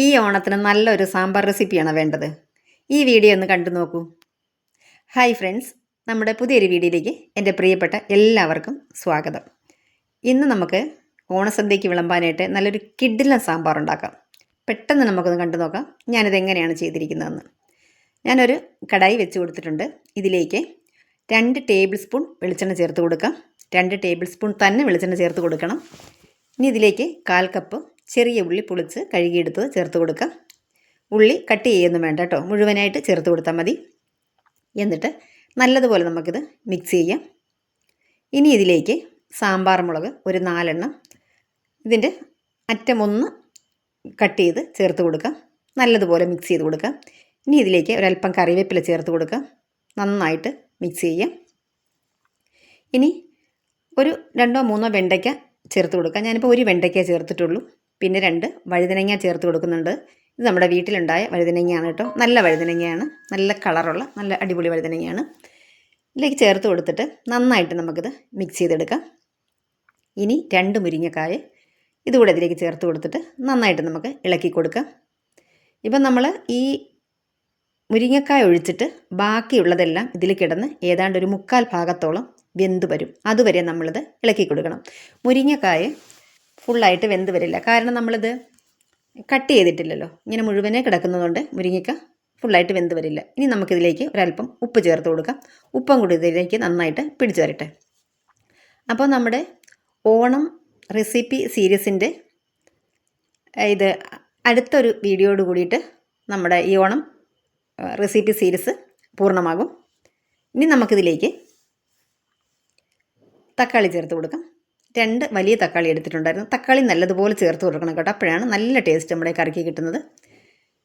ഈ ഓണത്തിന് നല്ലൊരു സാമ്പാർ റെസിപ്പിയാണ് വേണ്ടത്. ഈ വീഡിയോ ഒന്ന് കണ്ടു നോക്കൂ. ഹായ് ഫ്രണ്ട്സ്, നമ്മുടെ പുതിയൊരു വീഡിയോയിലേക്ക് എൻ്റെ പ്രിയപ്പെട്ട എല്ലാവർക്കും സ്വാഗതം. ഇന്ന് നമുക്ക് ഓണസദ്യയ്ക്ക് വിളമ്പാനായിട്ട് നല്ലൊരു കിഡിലൻ സാമ്പാർ ഉണ്ടാക്കാം. പെട്ടെന്ന് നമുക്കൊന്ന് കണ്ടു നോക്കാം ഞാനിത് എങ്ങനെയാണ് ചെയ്തിരിക്കുന്നതെന്ന്. ഞാനൊരു കടായി വെച്ച് കൊടുത്തിട്ടുണ്ട്. ഇതിലേക്ക് 2 ടേബിൾ സ്പൂൺ വെളിച്ചെണ്ണ ചേർത്ത് കൊടുക്കാം. 2 ടേബിൾ സ്പൂൺ തന്നെ വെളിച്ചെണ്ണ ചേർത്ത് കൊടുക്കണം. ഇനി ഇതിലേക്ക് 1/4 കപ്പ് ചെറിയ ഉള്ളി പൊളിച്ച് കഴുകിയെടുത്ത് ചേർത്ത് കൊടുക്കാം. ഉള്ളി കട്ട് ചെയ്യൊന്നും വേണ്ട കേട്ടോ, മുഴുവനായിട്ട് ചേർത്ത് കൊടുത്താൽ മതി. എന്നിട്ട് നല്ലതുപോലെ നമുക്കിത് മിക്സ് ചെയ്യാം. ഇനി ഇതിലേക്ക് സാമ്പാർ മുളക് ഒരു 4 എണ്ണം, ഇതിൻ്റെ അറ്റം ഒന്ന് കട്ട് ചെയ്ത് ചേർത്ത് കൊടുക്കാം. നല്ലതുപോലെ മിക്സ് ചെയ്ത് കൊടുക്കാം. ഇനി ഇതിലേക്ക് ഒരല്പം കറിവേപ്പില ചേർത്ത് കൊടുക്കാം. നന്നായിട്ട് മിക്സ് ചെയ്യാം. ഇനി ഒരു 2-3 വെണ്ടയ്ക്ക ചേർത്ത് കൊടുക്കാം. ഞാനിപ്പോൾ ഒരു വെണ്ടയ്ക്ക ചേർത്തിട്ടുള്ളൂ. പിന്നെ 2 വഴുതനങ്ങ ചേർത്ത് കൊടുക്കുന്നുണ്ട്. ഇത് നമ്മുടെ വീട്ടിലുണ്ടായ വഴുതനങ്ങയാണ് കേട്ടോ, നല്ല വഴുതനങ്ങയാണ്, നല്ല കളറുള്ള നല്ല അടിപൊളി വഴുതനങ്ങയാണ്. ഇതിലേക്ക് ചേർത്ത് കൊടുത്തിട്ട് നന്നായിട്ട് നമുക്കിത് മിക്സ് ചെയ്തെടുക്കാം. ഇനി 2 മുരിങ്ങക്കായ ഇതുകൂടെ ഇതിലേക്ക് ചേർത്ത് കൊടുത്തിട്ട് നന്നായിട്ട് നമുക്ക് ഇളക്കി കൊടുക്കാം. ഇപ്പം നമ്മൾ ഈ മുരിങ്ങക്കായ ഒഴിച്ചിട്ട് ബാക്കിയുള്ളതെല്ലാം ഇതിൽ കിടന്ന് ഏതാണ്ട് ഒരു 1/4 ഭാഗത്തോളം വെന്ത് വരും. അതുവരെ നമ്മളിത് ഇളക്കി കൊടുക്കണം. മുരിങ്ങക്കായ ഫുള്ളായിട്ട് വെന്ത് വരില്ല, കാരണം നമ്മളിത് കട്ട് ചെയ്തിട്ടില്ലല്ലോ, ഇങ്ങനെ മുഴുവനെ കിടക്കുന്നതുകൊണ്ട് മുരിങ്ങക്ക ഫുള്ളായിട്ട് വെന്ത് വരില്ല. ഇനി നമുക്കിതിലേക്ക് ഒരല്പം ഉപ്പ് ചേർത്ത് കൊടുക്കാം. ഉപ്പും കൂടി ഇതിലേക്ക് നന്നായിട്ട് പിടിച്ചു വരട്ടെ. അപ്പോൾ നമ്മുടെ ഓണം റെസിപ്പി സീരീസിൻ്റെ ഇത് അടുത്തൊരു വീഡിയോയോട് കൂടിയിട്ട് നമ്മുടെ ഈ ഓണം റെസിപ്പി സീരീസ് പൂർണ്ണമാകും. ഇനി നമുക്കിതിലേക്ക് തക്കാളി ചേർത്ത് കൊടുക്കാം. 2 വലിയ തക്കാളി എടുത്തിട്ടുണ്ടായിരുന്നു. തക്കാളി നല്ലതുപോലെ ചേർത്ത് കൊടുക്കണം കേട്ടോ, അപ്പോഴാണ് നല്ല ടേസ്റ്റ് നമ്മുടെ കറിക്ക് കിട്ടുന്നത്.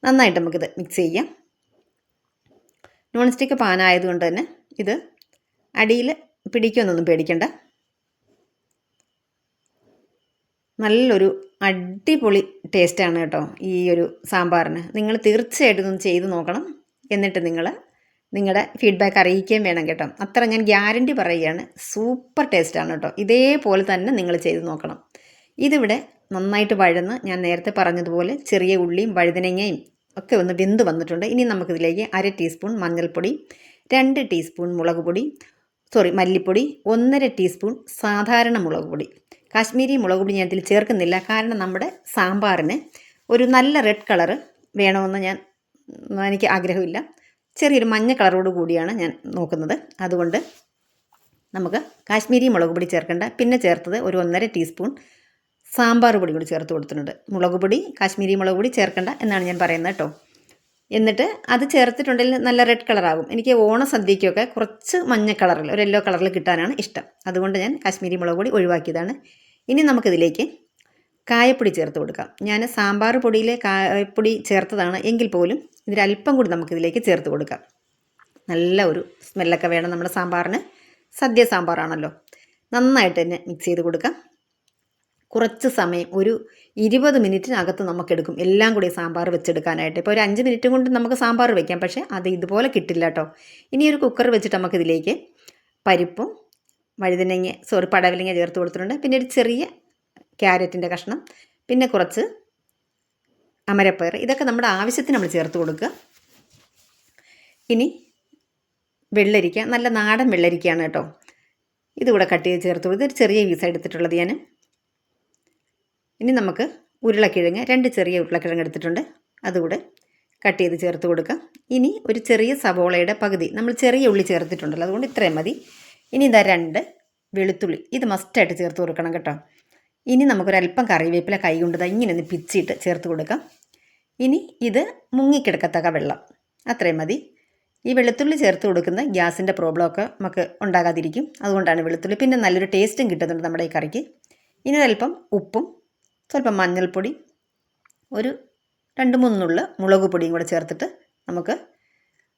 നന്നായിട്ട് നമുക്കിത് മിക്സ് ചെയ്യാം. നോൺ സ്റ്റിക്ക് പാനായതുകൊണ്ട് തന്നെ ഇത് അടിയിൽ പിടിക്കുമെന്നൊന്നും പേടിക്കണ്ട. നല്ലൊരു അടിപൊളി ടേസ്റ്റാണ് കേട്ടോ ഈ ഒരു സാമ്പാറിന്. നിങ്ങൾ തീർച്ചയായിട്ടും ഒന്ന് ചെയ്ത് നോക്കണം. എന്നിട്ട് നിങ്ങളുടെ ഫീഡ്ബാക്ക് അറിയിക്കുകയും വേണം കേട്ടോ. അത്ര ഞാൻ ഗ്യാരണ്ടി പറയുകയാണ്, സൂപ്പർ ടേസ്റ്റാണ് കേട്ടോ. ഇതേപോലെ തന്നെ നിങ്ങൾ ചെയ്ത് നോക്കണം. ഇതിവിടെ നന്നായിട്ട് വഴന്ന് ഞാൻ നേരത്തെ പറഞ്ഞതുപോലെ ചെറിയ ഉള്ളിയും വഴുതനങ്ങയും ഒക്കെ ഒന്ന് വെന്ത് വന്നിട്ടുണ്ട്. ഇനി നമുക്കിതിലേക്ക് 1/2 ടീസ്പൂൺ മഞ്ഞൾപ്പൊടി, 2 ടീസ്പൂൺ മല്ലിപ്പൊടി, 1/2 ടീസ്പൂൺ സാധാരണ മുളക് പൊടി. കാശ്മീരി മുളക് പൊടി ഞാൻ ഇതിൽ ചേർക്കുന്നില്ല, കാരണം നമ്മുടെ സാമ്പാറിന് ഒരു നല്ല റെഡ് കളറ് വേണമെന്ന് എനിക്ക് ആഗ്രഹമില്ല. ചെറിയൊരു മഞ്ഞ കളറോട് കൂടിയാണ് ഞാൻ നോക്കുന്നത്. അതുകൊണ്ട് നമുക്ക് കാശ്മീരി മുളക് പൊടി ചേർക്കേണ്ട. പിന്നെ ചേർത്തത് ഒരു 1/2 ടീസ്പൂൺ സാമ്പാർ പൊടി കൂടി ചേർത്ത് കൊടുത്തിട്ടുണ്ട്. മുളക് പൊടി കാശ്മീരി മുളക് പൊടി ചേർക്കേണ്ട എന്നാണ് ഞാൻ പറയുന്നത് കേട്ടോ. എന്നിട്ട് അത് ചേർത്തിട്ടുണ്ടെങ്കിൽ നല്ല റെഡ് കളറാകും. എനിക്ക് ഓണസദ്യയ്ക്കൊക്കെ കുറച്ച് മഞ്ഞ കളറിൽ ഒരു യെല്ലോ കളറിൽ കിട്ടാനാണ് ഇഷ്ടം. അതുകൊണ്ട് ഞാൻ കാശ്മീരി മുളക് പൊടി ഒഴിവാക്കിയതാണ്. ഇനി നമുക്കിതിലേക്ക് കായപ്പൊടി ചേർത്ത് കൊടുക്കാം. ഞാൻ സാമ്പാർ പൊടിയിലെ കായപ്പൊടി ചേർത്തതാണ്, എങ്കിൽ പോലും ഇതിലല്പം കൂടി നമുക്കിതിലേക്ക് ചേർത്ത് കൊടുക്കാം. നല്ല ഒരു സ്മെല്ലൊക്കെ വേണം നമ്മുടെ സാമ്പാറിന്. സദ്യ സാമ്പാറാണല്ലോ. നന്നായിട്ട് തന്നെ മിക്സ് ചെയ്ത് കൊടുക്കാം. കുറച്ച് സമയം, ഒരു 20 മിനിറ്റിനകത്ത് നമുക്കെടുക്കും എല്ലാം കൂടി സാമ്പാർ വെച്ചെടുക്കാനായിട്ട്. ഇപ്പോൾ ഒരു 5 മിനിറ്റ് കൊണ്ട് നമുക്ക് സാമ്പാർ വയ്ക്കാം, പക്ഷേ അത് ഇതുപോലെ കിട്ടില്ല കേട്ടോ. ഇനി ഒരു കുക്കർ വെച്ചിട്ട് നമുക്കിതിലേക്ക് പരിപ്പും പടവലങ്ങ ചേർത്ത് കൊടുത്തിട്ടുണ്ട്. പിന്നെ ഒരു ചെറിയ ക്യാരറ്റിൻ്റെ കഷ്ണം, പിന്നെ കുറച്ച് അമരപ്പയർ, ഇതൊക്കെ നമ്മുടെ ആവശ്യത്തിന് നമ്മൾ ചേർത്ത് കൊടുക്കുക. ഇനി വെള്ളരിക്ക, നല്ല നാടൻ വെള്ളരിക്കയാണ് കേട്ടോ, ഇതുകൂടെ കട്ട് ചെയ്ത് ചേർത്ത് കൊടുത്ത് ഒരു ചെറിയ പീസാണ് എടുത്തിട്ടുള്ളത് ഞാൻ. ഇനി നമുക്ക് ഉരുളക്കിഴങ്ങ്, 2 ചെറിയ ഉരുളക്കിഴങ്ങ് എടുത്തിട്ടുണ്ട്, അതുകൂടെ കട്ട് ചെയ്ത് ചേർത്ത് കൊടുക്കാം. ഇനി ഒരു ചെറിയ സവോളയുടെ പകുതി, നമ്മൾ ചെറിയ ഉള്ളി ചേർത്തിട്ടുണ്ടല്ലോ, അതുകൊണ്ട് ഇത്രയും മതി. ഇനി ഇതാ 2 വെളുത്തുള്ളി, ഇത് മസ്റ്റായിട്ട് ചേർത്ത് കൊടുക്കണം കേട്ടോ. ഇനി നമുക്കൊരല്പം കറിവേപ്പില കൈ കൊണ്ട് ഇങ്ങനെ ഒന്ന് പിച്ചിട്ട് ചേർത്ത് കൊടുക്കാം. ഇനി ഇത് മുങ്ങിക്കിടക്കത്തക്ക വെള്ളം, അത്രയും മതി. ഈ വെളുത്തുള്ളി ചേർത്ത് കൊടുക്കുന്ന ഗ്യാസിൻ്റെ പ്രോബ്ലമൊക്കെ നമുക്ക് ഉണ്ടാകാതിരിക്കും, അതുകൊണ്ടാണ് വെളുത്തുള്ളി. പിന്നെ നല്ലൊരു ടേസ്റ്റും കിട്ടുന്നുണ്ട് നമ്മുടെ ഈ കറിക്ക്. ഇനി ഒരല്പം ഉപ്പും സ്വല്പം മഞ്ഞൾപ്പൊടി, ഒരു 2-3 നുള്ള മുളക് പൊടിയും കൂടെ ചേർത്തിട്ട് നമുക്ക്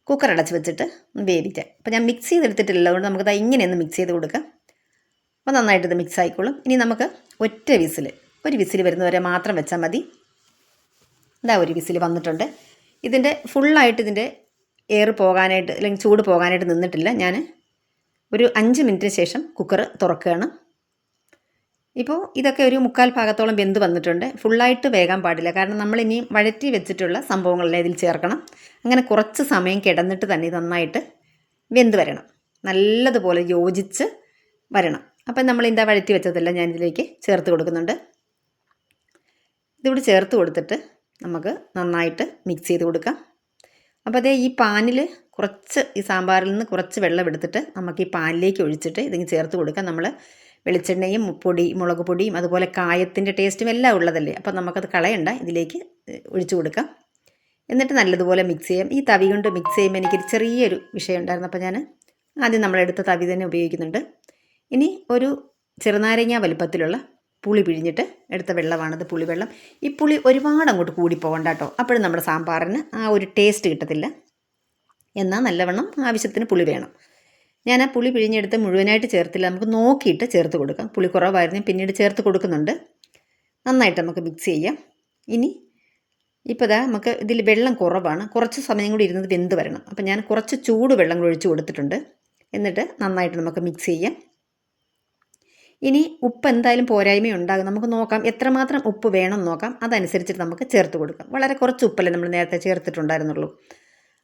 കുക്കർ അടച്ച് വെച്ചിട്ട് വേവിക്കാം. അപ്പോൾ ഞാൻ മിക്സ് ചെയ്തെടുത്തിട്ടില്ല, അതുകൊണ്ട് നമുക്കത് ഇങ്ങനെയൊന്ന് മിക്സ് ചെയ്ത് കൊടുക്കാം. അപ്പോൾ നന്നായിട്ടിത് മിക്സ് ആയിക്കോളും. ഇനി നമുക്ക് ഒരു വിസിൽ വരുന്നവരെ മാത്രം വെച്ചാൽ മതി. ഇതാ ഒരു വിസിൽ വന്നിട്ടുണ്ട്. ഇതിൻ്റെ ഫുള്ളായിട്ട് ഇതിൻ്റെ എയർ പോകാനായിട്ട് അല്ലെങ്കിൽ ചൂട് പോകാനായിട്ട് നിന്നിട്ടില്ല. ഞാൻ ഒരു 5 മിനിറ്റിന് ശേഷം കുക്കർ തുറക്കുകയാണ്. ഇപ്പോൾ ഇതൊക്കെ ഒരു 3/4 ഭാഗത്തോളം വെന്ത് വന്നിട്ടുണ്ട്. ഫുള്ളായിട്ട് വേകാൻ പാടില്ല. കാരണം നമ്മളിനി വഴറ്റി വെച്ചിട്ടുള്ള സംഭവങ്ങളെല്ലാം ഇതിൽ ചേർക്കണം. അങ്ങനെ കുറച്ച് സമയം കിടന്നിട്ട് തന്നെ ഇത് നന്നായിട്ട് വെന്ത് വരണം. നല്ലതുപോലെ യോജിച്ച് വരണം. അപ്പം നമ്മളിതിൻ്റെ വഴറ്റി വെച്ചതെല്ലാം ഞാനിതിലേക്ക് ചേർത്ത് കൊടുക്കുന്നുണ്ട്. ഇതിവിടെ ചേർത്ത് കൊടുത്തിട്ട് നമുക്ക് നന്നായിട്ട് മിക്സ് ചെയ്ത് കൊടുക്കാം. അപ്പോൾ അതേ ഈ പാനിൽ കുറച്ച് ഈ സാമ്പാറിൽ നിന്ന് കുറച്ച് വെള്ളം എടുത്തിട്ട് നമുക്ക് ഈ പാനിലേക്ക് ഒഴിച്ചിട്ട് ഇതിങ്ങനെ ചേർത്ത് കൊടുക്കാം. നമ്മൾ വെളിച്ചെണ്ണയും മുളക് പൊടിയും അതുപോലെ കായത്തിൻ്റെ ടേസ്റ്റും എല്ലാം ഉള്ളതല്ലേ. അപ്പോൾ നമുക്കത് കളയണ്ട, ഇതിലേക്ക് ഒഴിച്ചു കൊടുക്കാം. എന്നിട്ട് നല്ലതുപോലെ മിക്സ് ചെയ്യാം. ഈ തവി കൊണ്ട് മിക്സ് ചെയ്യുമ്പോൾ എനിക്കൊരു ചെറിയൊരു വിഷയം ഉണ്ടായിരുന്നു. അപ്പോൾ ഞാൻ ആദ്യം നമ്മളെടുത്ത തവി തന്നെ ഉപയോഗിക്കുന്നുണ്ട്. ഇനി ഒരു ചെറുനാരങ്ങ വലുപ്പത്തിലുള്ള പുളി പിഴിഞ്ഞിട്ട് എടുത്ത വെള്ളമാണത്, പുളിവെള്ളം. ഈ പുളി ഒരുപാട് അങ്ങോട്ട് കൂടി പോകണ്ട കേട്ടോ, അപ്പോഴും നമ്മുടെ സാമ്പാറിന് ആ ഒരു ടേസ്റ്റ് കിട്ടത്തില്ല. എന്നാൽ നല്ലവണ്ണം ആവശ്യത്തിന് പുളി വേണം. ഞാൻ ആ പുളി പിഴിഞ്ഞെടുത്ത് മുഴുവനായിട്ട് ചേർത്തില്ല, നമുക്ക് നോക്കിയിട്ട് ചേർത്ത് കൊടുക്കാം. പുളി കുറവായിരുന്നു, പിന്നീട് ചേർത്ത് കൊടുക്കുന്നുണ്ട്. നന്നായിട്ട് നമുക്ക് മിക്സ് ചെയ്യാം. ഇനി ഇപ്പോൾ ഇതാ നമുക്ക് ഇതിൽ വെള്ളം കുറവാണ്, കുറച്ച് സമയം കൂടി ഇരുന്നത് വെന്ത് വരണം. അപ്പോൾ ഞാൻ കുറച്ച് ചൂട് വെള്ളം ഒഴിച്ച് കൊടുത്തിട്ടുണ്ട്. എന്നിട്ട് നന്നായിട്ട് നമുക്ക് മിക്സ് ചെയ്യാം. ഇനി ഉപ്പ് എന്തായാലും പോരായ്മയുണ്ടാകും, നമുക്ക് നോക്കാം എത്രമാത്രം ഉപ്പ് വേണം നോക്കാം, അതനുസരിച്ചിട്ട് നമുക്ക് ചേർത്ത് കൊടുക്കാം. വളരെ കുറച്ച് ഉപ്പല്ലേ നമ്മൾ നേരത്തെ ചേർത്തിട്ടുണ്ടായിരുന്നുള്ളൂ.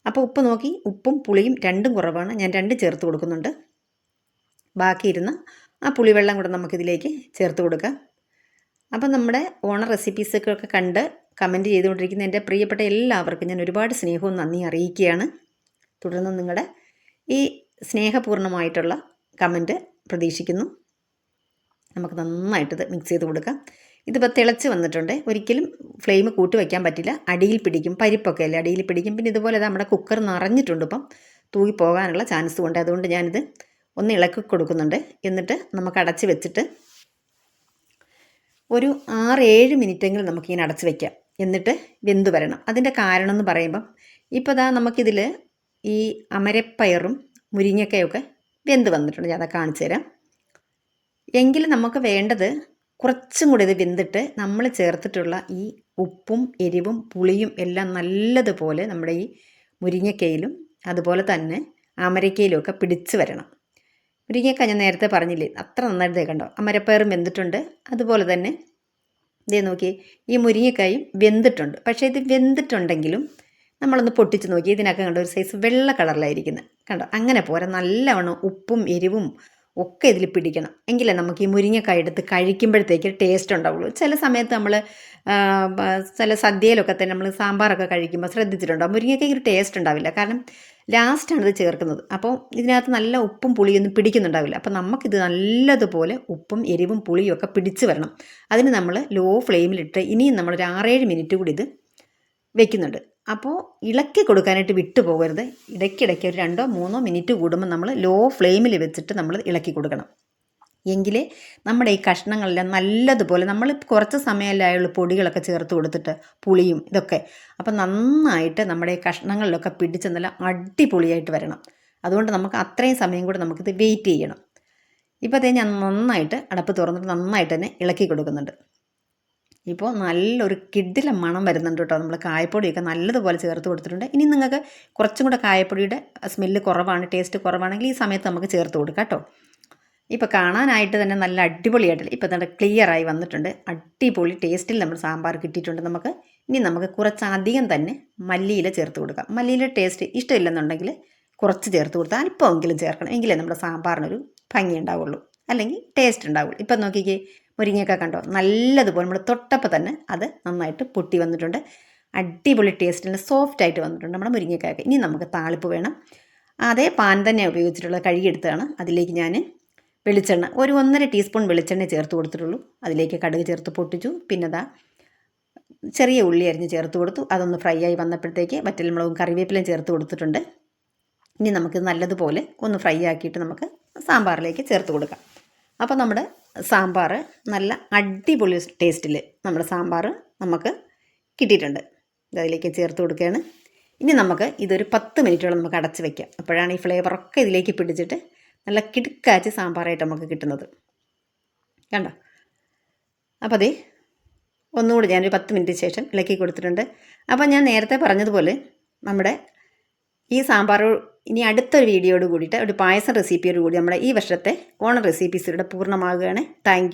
അപ്പോൾ ഉപ്പ് നോക്കി, ഉപ്പും പുളിയും രണ്ടും കുറവാണ്, ഞാൻ 2 ചേർത്ത് കൊടുക്കുന്നുണ്ട്. ബാക്കിയിരുന്ന ആ പുളിവെള്ളം കൂടെ നമുക്കിതിലേക്ക് ചേർത്ത് കൊടുക്കാം. അപ്പം നമ്മുടെ ഓണർ റെസിപ്പീസൊക്കെ കണ്ട് കമൻറ്റ് ചെയ്തുകൊണ്ടിരിക്കുന്ന എൻ്റെ പ്രിയപ്പെട്ട എല്ലാവർക്കും ഞാൻ ഒരുപാട് സ്നേഹവും നന്ദി അറിയിക്കുകയാണ്. തുടർന്ന് നിങ്ങളുടെ ഈ സ്നേഹപൂർണ്ണമായിട്ടുള്ള കമൻറ്റ് പ്രതീക്ഷിക്കുന്നു. നമുക്ക് നന്നായിട്ടിത് മിക്സ് ചെയ്ത് കൊടുക്കാം. ഇതിപ്പോൾ തിളച്ച് വന്നിട്ടുണ്ട്. ഒരിക്കലും ഫ്ലെയിം കൂട്ടി വയ്ക്കാൻ പറ്റില്ല, അടിയിൽ പിടിക്കും. പരിപ്പൊക്കെ അല്ലേ അടിയിൽ പിടിക്കും. പിന്നെ ഇതുപോലെ നമ്മുടെ കുക്കർ നിറഞ്ഞിട്ടുണ്ട്, ഇപ്പം തൂകി പോകാനുള്ള ചാൻസ് ഉണ്ട്. അതുകൊണ്ട് ഞാനിത് ഒന്ന് ഇളക്കി കൊടുക്കുന്നുണ്ട്. എന്നിട്ട് നമുക്ക് അടച്ച് വെച്ചിട്ട് ഒരു 6-7 മിനിറ്റെങ്കിലും നമുക്കിങ്ങനെ അടച്ച് വയ്ക്കാം. എന്നിട്ട് വെന്ത് വരണം. അതിൻ്റെ കാരണം എന്ന് പറയുമ്പം ഇപ്പോൾ ഇതാ നമുക്കിതിൽ ഈ അമരപ്പയറും മുരിങ്ങക്കയൊക്കെ വെന്ത് വന്നിട്ടുണ്ട്. ഞാൻ അതൊക്കെ കാണിച്ചു തരാം. എങ്കിലും നമുക്ക് വേണ്ടത് കുറച്ചും കൂടി ഇത് വെന്തിട്ട് നമ്മൾ ചേർത്തിട്ടുള്ള ഈ ഉപ്പും എരിവും പുളിയും എല്ലാം നല്ലതുപോലെ നമ്മുടെ ഈ മുരിങ്ങക്കയിലും അതുപോലെ തന്നെ അമരക്കയിലും ഒക്കെ പിടിച്ച് വരണം. മുരിങ്ങക്ക ഞാൻ നേരത്തെ പറഞ്ഞില്ലേ, അത്ര നന്നായിട്ട് കണ്ടോ, അമരപ്പയറും വെന്തിട്ടുണ്ട്. അതുപോലെ തന്നെ ഇതേ നോക്കി, ഈ മുരിങ്ങക്കായും വെന്തിട്ടുണ്ട്. പക്ഷേ ഇത് വെന്തിട്ടുണ്ടെങ്കിലും നമ്മളൊന്ന് പൊട്ടിച്ച് നോക്കി, ഇതിനൊക്കെ കണ്ടോ ഒരു സൈസ് വെള്ള കളറിലായിരിക്കുന്നത് കണ്ടോ. അങ്ങനെ പോരാ, നല്ലവണ്ണം ഉപ്പും എരിവും ഒക്കെ ഇതിൽ പിടിക്കണം. എങ്കിലേ നമുക്ക് ഈ മുരിങ്ങക്കായ എടുത്ത് കഴിക്കുമ്പോഴത്തേക്ക് ടേസ്റ്റ് ഉണ്ടാവുള്ളൂ. ചില സമയത്ത് നമ്മൾ ചില സദ്യയിലൊക്കെ തന്നെ നമ്മൾ സാമ്പാറൊക്കെ കഴിക്കുമ്പോൾ ശ്രദ്ധിച്ചിട്ടുണ്ടോ, മുരിങ്ങക്കായ്ക്ക് ഒരു ടേസ്റ്റ് ഉണ്ടാവില്ല. കാരണം ലാസ്റ്റാണ് ഇത് ചേർക്കുന്നത്. അപ്പോൾ ഇതിനകത്ത് നല്ല ഉപ്പും പുളിയൊന്നും പിടിക്കുന്നുണ്ടാവില്ല. അപ്പോൾ നമുക്കിത് നല്ലതുപോലെ ഉപ്പും എരിവും പുളിയും ഒക്കെ പിടിച്ച് വരണം. അതിന് നമ്മൾ ലോ ഫ്ലെയിമിലിട്ട് ഇനിയും നമ്മളൊരു 6-7 മിനിറ്റ് കൂടി ഇത് വെക്കുന്നുണ്ട്. അപ്പോൾ ഇളക്കി കൊടുക്കാനായിട്ട് വിട്ടു പോകരുത്. ഇടയ്ക്കിടയ്ക്ക് ഒരു 2-3 മിനിറ്റ് കൂടുമ്പോൾ നമ്മൾ ലോ ഫ്ലെയിമിൽ വെച്ചിട്ട് നമ്മൾ ഇളക്കി കൊടുക്കണം. എങ്കിലേ നമ്മുടെ ഈ കഷ്ണങ്ങളെല്ലാം നല്ലതുപോലെ, നമ്മൾ കുറച്ച് സമയമല്ലായുള്ള പൊടികളൊക്കെ ചേർത്ത് കൊടുത്തിട്ട് പുളിയും ഇതൊക്കെ, അപ്പം നന്നായിട്ട് നമ്മുടെ ഈ കഷ്ണങ്ങളിലൊക്കെ പിടിച്ച് നല്ല അടിപൊളിയായിട്ട് വരണം. അതുകൊണ്ട് നമുക്ക് അത്രയും സമയം കൂടെ നമുക്കിത് വെയിറ്റ് ചെയ്യണം. ഇപ്പോൾ അതേ ഞാൻ നന്നായിട്ട് അടപ്പ് തുറന്നിട്ട് നന്നായിട്ട് തന്നെ ഇളക്കി കൊടുക്കുന്നുണ്ട്. ഇപ്പോൾ നല്ലൊരു കിടില മണം വരുന്നുണ്ട് കേട്ടോ. നമ്മൾ കായപ്പൊടിയൊക്കെ നല്ലതുപോലെ ചേർത്ത് കൊടുത്തിട്ടുണ്ട്. ഇനി നിങ്ങൾക്ക് കുറച്ചും കൂടെ കായപ്പൊടിയുടെ സ്മെല്ല് കുറവാണ്, ടേസ്റ്റ് കുറവാണെങ്കിൽ ഈ സമയത്ത് നമുക്ക് ചേർത്ത് കൊടുക്കാം കേട്ടോ. ഇപ്പോൾ കാണാനായിട്ട് തന്നെ നല്ല അടിപൊളിയായിട്ടില്ല, ഇപ്പോൾ നല്ല ക്ലിയറായി വന്നിട്ടുണ്ട്. അടിപൊളി ടേസ്റ്റിൽ നമ്മൾ സാമ്പാർ കിട്ടിയിട്ടുണ്ട് നമുക്ക്. ഇനി നമുക്ക് കുറച്ചധികം തന്നെ മല്ലിയില ചേർത്ത് കൊടുക്കാം. മല്ലിയില ടേസ്റ്റ് ഇഷ്ടമില്ലെന്നുണ്ടെങ്കിൽ കുറച്ച് ചേർത്ത് കൊടുത്താൽ അല്പമെങ്കിലും ചേർക്കണം, എങ്കിലേ നമ്മുടെ സാമ്പാറിനൊരു ഭംഗി ഉണ്ടാവുള്ളൂ, അല്ലെങ്കിൽ ടേസ്റ്റ് ഉണ്ടാവുള്ളൂ. ഇപ്പം നോക്കിക്കേ, മുരിങ്ങയൊക്കെ കണ്ടോ നല്ലതുപോലെ നമ്മൾ തൊട്ടപ്പോൾ തന്നെ അത് നന്നായിട്ട് പൊട്ടി വന്നിട്ടുണ്ട്. അടിപൊളി ടേസ്റ്റിൽ സോഫ്റ്റായിട്ട് വന്നിട്ടുണ്ട് നമ്മുടെ മുരിങ്ങക്കായൊക്കെ. ഇനി നമുക്ക് താളിപ്പ് വേണം. അതേ പാൻ തന്നെ ഉപയോഗിച്ചിട്ടുള്ള കഴുകിയെടുത്താണ്. അതിലേക്ക് ഞാൻ വെളിച്ചെണ്ണ ഒരു 1.5 ടീസ്പൂൺ വെളിച്ചെണ്ണ ചേർത്ത് കൊടുത്തിട്ടുള്ളൂ. അതിലേക്ക് കടുക് ചേർത്ത് പൊട്ടിച്ചു. പിന്നെ അതാ ചെറിയ ഉള്ളി അരിഞ്ഞ് ചേർത്ത് കൊടുത്തു. അതൊന്ന് ഫ്രൈ ആയി വന്നപ്പോഴത്തേക്ക് വറ്റൽമുളകും കറിവേപ്പിലയും ചേർത്ത് കൊടുത്തിട്ടുണ്ട്. ഇനി നമുക്ക് നല്ലതുപോലെ ഒന്ന് ഫ്രൈ ആക്കിയിട്ട് നമുക്ക് സാമ്പാറിലേക്ക് ചേർത്ത് കൊടുക്കാം. അപ്പോൾ നമ്മുടെ സാമ്പാർ നല്ല അടിപൊളി ടേസ്റ്റിൽ നമ്മുടെ സാമ്പാർ നമുക്ക് കിട്ടിയിട്ടുണ്ട്. അതിലേക്ക് ചേർത്ത് കൊടുക്കുകയാണ്. ഇനി നമുക്ക് ഇതൊരു 10 മിനിറ്റോളം നമുക്ക് അടച്ച് വയ്ക്കാം. അപ്പോഴാണ് ഈ ഫ്ലേവറൊക്കെ ഇതിലേക്ക് പിടിച്ചിട്ട് നല്ല കിടുക്കാച്ച് സാമ്പാറായിട്ട് നമുക്ക് കിട്ടുന്നത്. കണ്ടോ? അപ്പോൾ അതേ ഒന്നുകൂടി ഞാനൊരു 10 മിനിറ്റ് ശേഷം ഇളക്കി കൊടുത്തിട്ടുണ്ട്. അപ്പോൾ ഞാൻ നേരത്തെ പറഞ്ഞതുപോലെ നമ്മുടെ ഈ സാമ്പാർ ഇനി അടുത്തൊരു വീഡിയോയോട് കൂടിയിട്ട് ഒരു പായസം റെസിപ്പിയോട് കൂടി നമ്മുടെ ഈ വർഷത്തെ ഓണം റെസിപ്പീസിലൂടെ പൂർണ്ണമാകുകയാണ്. Thank U.